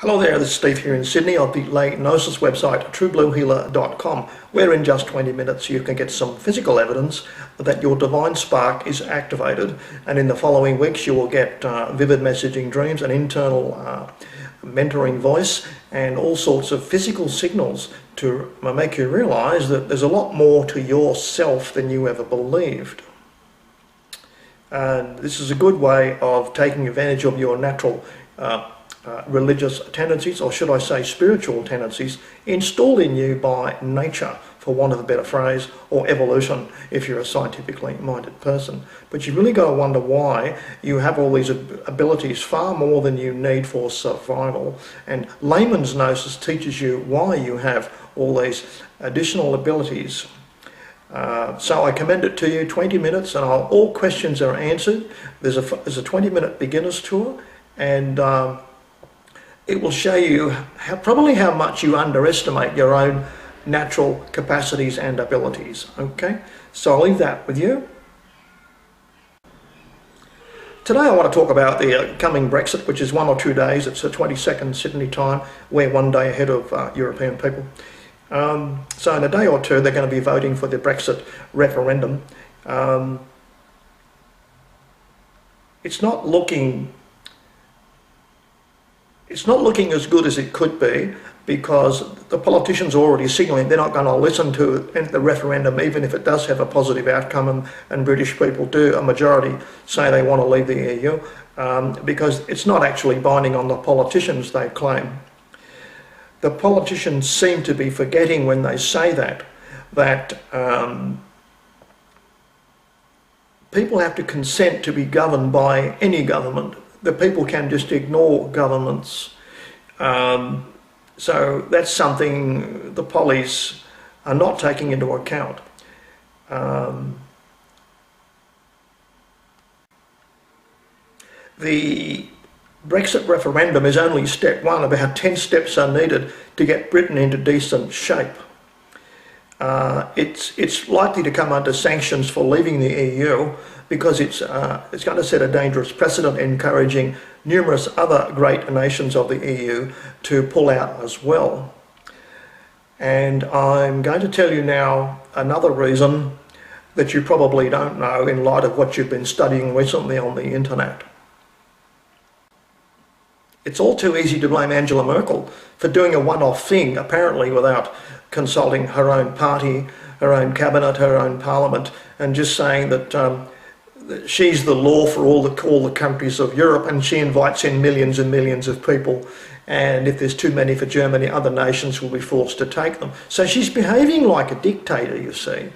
Hello there, this is Steve here in Sydney of the Gnosis website truebluehealer.com, where in just 20 minutes you can get some physical evidence that your divine spark is activated, and in the following weeks you will get vivid messaging dreams, an internal mentoring voice, and all sorts of physical signals to make you realize that there's a lot more to yourself than you ever believed. And this is a good way of taking advantage of your natural religious tendencies, or should I say spiritual tendencies, installed in you by nature, for want of a better phrase, or evolution if you're a scientifically minded person. But you've really got to wonder why you have all these abilities, far more than you need for survival. And layman's gnosis teaches you why you have all these additional abilities. So I commend it to you, 20 minutes, and all questions are answered. There's a 20-minute beginner's tour, and it will show you probably how much you underestimate your own natural capacities and abilities. Okay, so I'll leave that with you. Today I want to talk about the coming Brexit, which is 1 or 2 days. It's the 22nd Sydney time. We're 1 day ahead of European people. So in a day or two they're going to be voting for the Brexit referendum. It's not looking as good as it could be, because the politicians are already signalling they're not going to listen to the referendum, even if it does have a positive outcome, and British people do, a majority, say they want to leave the EU, because it's not actually binding on the politicians, they claim. The politicians seem to be forgetting when they say that people have to consent to be governed by any government. The people can just ignore governments. So that's something the pollies are not taking into account. The Brexit referendum is only step one. About 10 steps are needed to get Britain into decent shape. It's likely to come under sanctions for leaving the EU, because it's going to set a dangerous precedent, encouraging numerous other great nations of the EU to pull out as well. And I'm going to tell you now another reason that you probably don't know in light of what you've been studying recently on the internet. It's all too easy to blame Angela Merkel for doing a one-off thing, apparently without consulting her own party, her own cabinet, her own parliament, and just saying that she's the law for all the countries of Europe, and she invites in millions and millions of people, and if there's too many for Germany, other nations will be forced to take them. So she's behaving like a dictator, you see.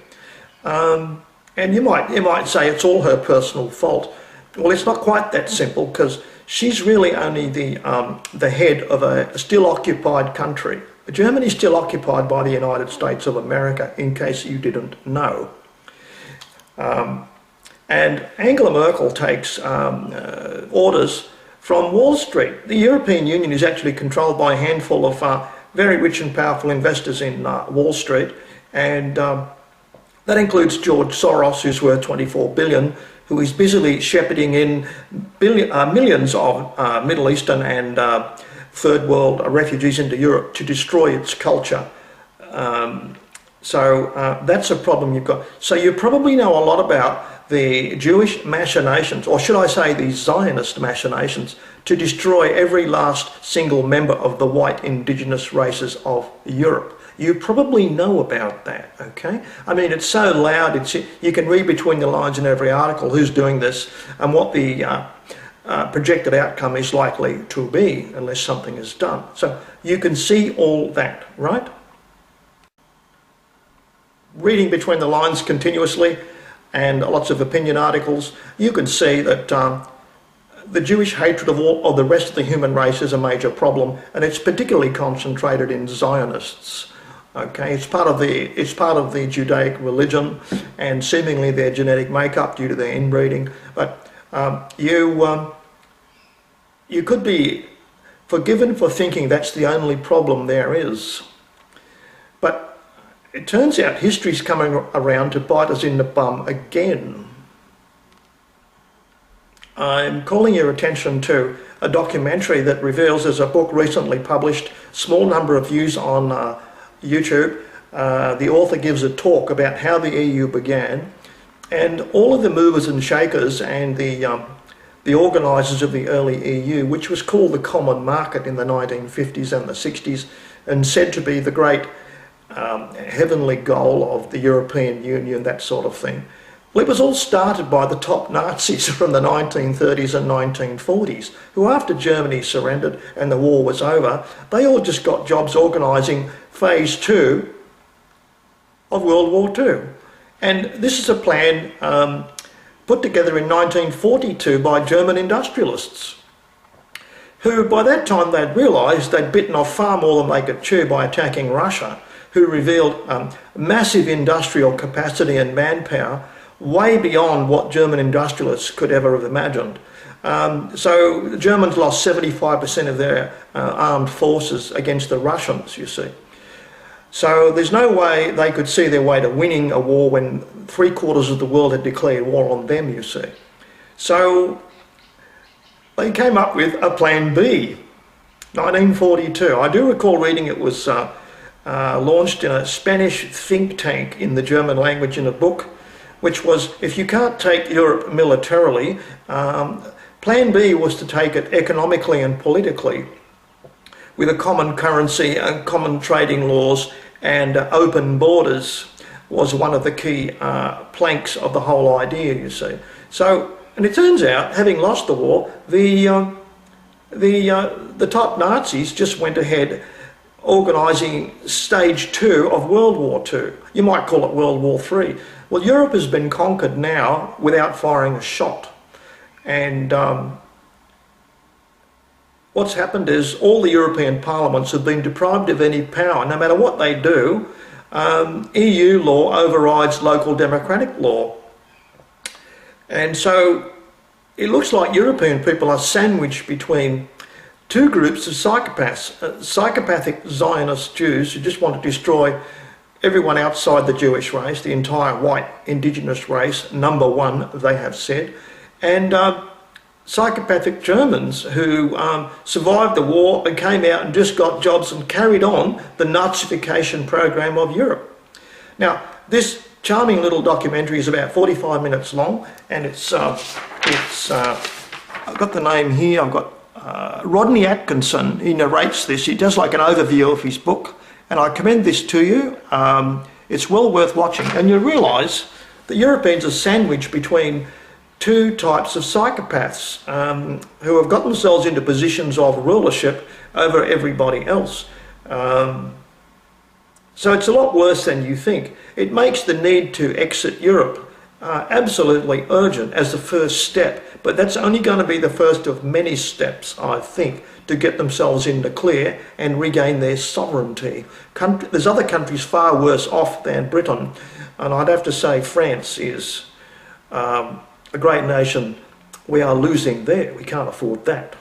And you might say it's all her personal fault. Well, it's not quite that simple, because she's really only the head of a still occupied country. Germany is still occupied by the United States of America, in case you didn't know. And Angela Merkel takes orders from Wall Street. The European Union is actually controlled by a handful of very rich and powerful investors in Wall Street, and that includes George Soros, who's worth 24 billion, who is busily shepherding in millions of Middle Eastern and third world refugees into Europe to destroy its culture. So that's a problem you've got. So you probably know a lot about the Jewish machinations, or should I say the Zionist machinations, to destroy every last single member of the white indigenous races of Europe. You probably know about that, okay? I mean, it's so loud, you can read between the lines in every article who's doing this and what the projected outcome is likely to be unless something is done. So you can see all that, right? Reading between the lines continuously and lots of opinion articles, you can see that the Jewish hatred of the rest of the human race is a major problem, and it's particularly concentrated in Zionists. Okay, it's part of the Judaic religion and seemingly their genetic makeup due to their inbreeding. But you could be forgiven for thinking that's the only problem there is. But it turns out history's coming around to bite us in the bum again. I'm calling your attention to a documentary that reveals, there's a book recently published, small number of views on YouTube. The author gives a talk about how the EU began, and all of the movers and shakers and the organisers of the early EU, which was called the Common Market in the 1950s and the 60s, and said to be the great heavenly goal of the European Union, that sort of thing. Well, it was all started by the top Nazis from the 1930s and 1940s, who after Germany surrendered and the war was over, they all just got jobs organising phase 2 of World War II. And this is a plan put together in 1942 by German industrialists, who by that time they'd realised they'd bitten off far more than they could chew by attacking Russia, who revealed massive industrial capacity and manpower way beyond what German industrialists could ever have imagined. So the Germans lost 75% of their armed forces against the Russians, you see. So there's no way they could see their way to winning a war when 3/4 of the world had declared war on them, you see. So they came up with a Plan B, 1942. I do recall reading it was launched in a Spanish think tank in the German language in a book, which was, if you can't take Europe militarily, Plan B was to take it economically and politically, with a common currency and common trading laws and open borders was one of the key planks of the whole idea, you see. So, and it turns out, having lost the war, the top Nazis just went ahead organising stage 2 of World War II. You might call it World War III. Well, Europe has been conquered now without firing a shot. And what's happened is all the European parliaments have been deprived of any power. No matter what they do, EU law overrides local democratic law. And so it looks like European people are sandwiched between two groups of psychopaths, psychopathic Zionist Jews who just want to destroy everyone outside the Jewish race, the entire white indigenous race, number one, they have said, and psychopathic Germans who survived the war and came out and just got jobs and carried on the Nazification program of Europe. Now, this charming little documentary is about 45 minutes long, and I've got the name here, I've got Rodney Atkinson. He narrates this, he does like an overview of his book, and I commend this to you. It's well worth watching, and you realise that Europeans are sandwiched between two types of psychopaths who have got themselves into positions of rulership over everybody else. So it's a lot worse than you think. It makes the need to exit Europe absolutely urgent as the first step, but that's only going to be the first of many steps, I think, to get themselves in the clear and regain their sovereignty. There's other countries far worse off than Britain, and I'd have to say France is a great nation. We are losing there. We can't afford that.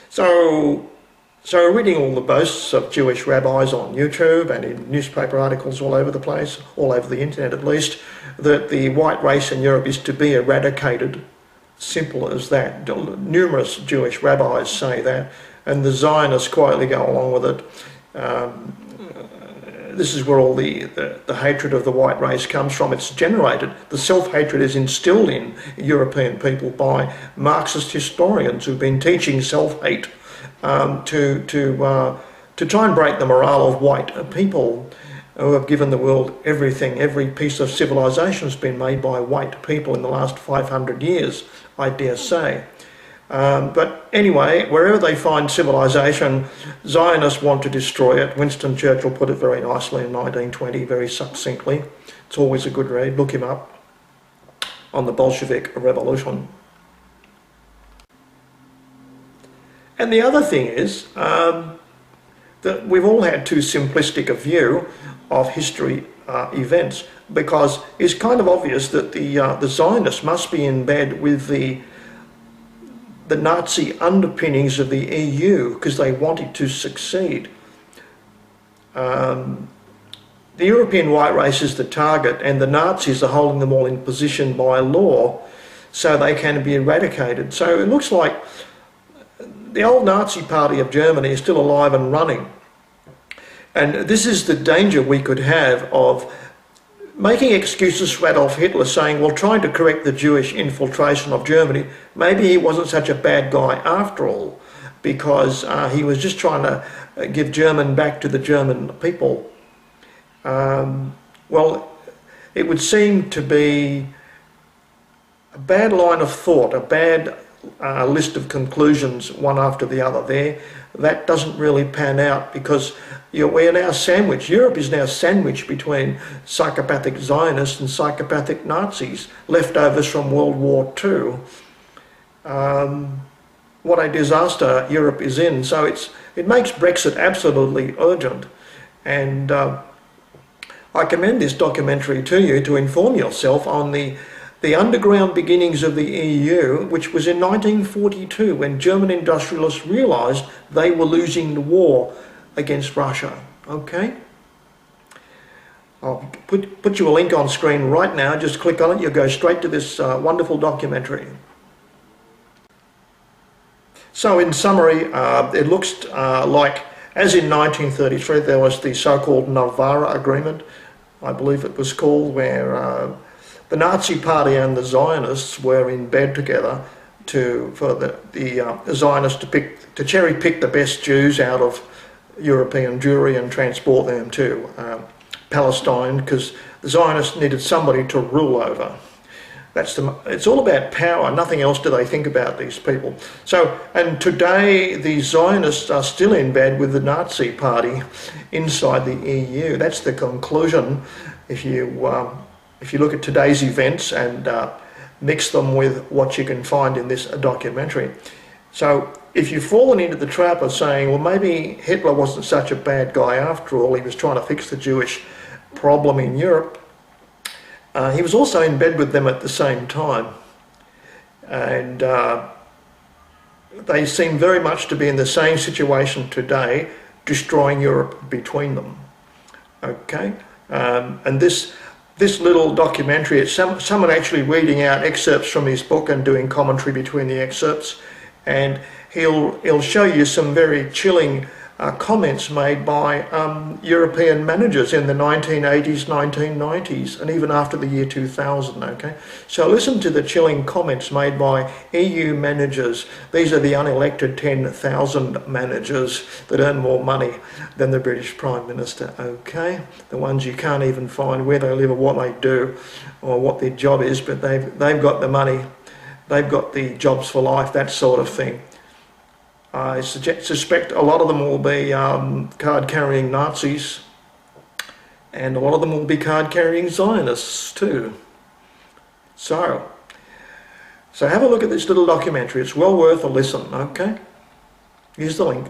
So reading all the boasts of Jewish rabbis on YouTube and in newspaper articles all over the place, all over the internet at least, that the white race in Europe is to be eradicated. Simple as that. Numerous Jewish rabbis say that, and the Zionists quietly go along with it. This is where all the hatred of the white race comes from. It's generated. The self-hatred is instilled in European people by Marxist historians who've been teaching self-hate to try and break the morale of white people who have given the world everything. Every piece of civilization has been made by white people in the last 500 years, I dare say. But anyway, wherever they find civilization, Zionists want to destroy it. Winston Churchill put it very nicely in 1920, very succinctly. It's always a good read. Look him up on the Bolshevik Revolution. And the other thing is that we've all had too simplistic a view of history events, because it's kind of obvious that the Zionists must be in bed with the Nazi underpinnings of the EU because they wanted to succeed. the European white race is the target, and the Nazis are holding them all in position by law so they can be eradicated. So it looks like the old Nazi party of Germany is still alive and running. And this is the danger we could have of making excuses for Adolf Hitler, saying, well, trying to correct the Jewish infiltration of Germany, maybe he wasn't such a bad guy after all, because he was just trying to give German back to the German people. Well, it would seem to be a bad line of thought, a bad list of conclusions, one after the other there. That doesn't really pan out, because we're now sandwiched. Europe is now sandwiched between psychopathic Zionists and psychopathic Nazis, leftovers from World War II. What a disaster Europe is in. So it makes Brexit absolutely urgent. And I commend this documentary to you to inform yourself on the underground beginnings of the EU, which was in 1942, when German industrialists realised they were losing the war against Russia. Okay? I'll put you a link on screen right now. Just click on it. You'll go straight to this wonderful documentary. So in summary, it looks like, as in 1933, there was the so-called Novara Agreement, I believe it was called, where the Nazi Party and the Zionists were in bed together for the Zionists to cherry pick the best Jews out of European Jewry and transport them to Palestine, because the Zionists needed somebody to rule over. It's all about power. Nothing else do they think about, these people. So, and today the Zionists are still in bed with the Nazi Party inside the EU. That's the conclusion. If you look at today's events and mix them with what you can find in this documentary. So if you've fallen into the trap of saying, well, maybe Hitler wasn't such a bad guy after all, he was trying to fix the Jewish problem in Europe, he was also in bed with them at the same time. And they seem very much to be in the same situation today, destroying Europe between them. Okay? And this little documentary, it's someone actually reading out excerpts from his book and doing commentary between the excerpts, and he'll show you some very chilling comments made by European managers in the 1980s, 1990s, and even after the year 2000, okay? So listen to the chilling comments made by EU managers. These are the unelected 10,000 managers that earn more money than the British Prime Minister, okay? The ones you can't even find where they live or what they do or what their job is, but they've got the money, they've got the jobs for life, that sort of thing. I suspect a lot of them will be card-carrying Nazis, and a lot of them will be card-carrying Zionists too. So have a look at this little documentary. It's well worth a listen, okay? Here's the link.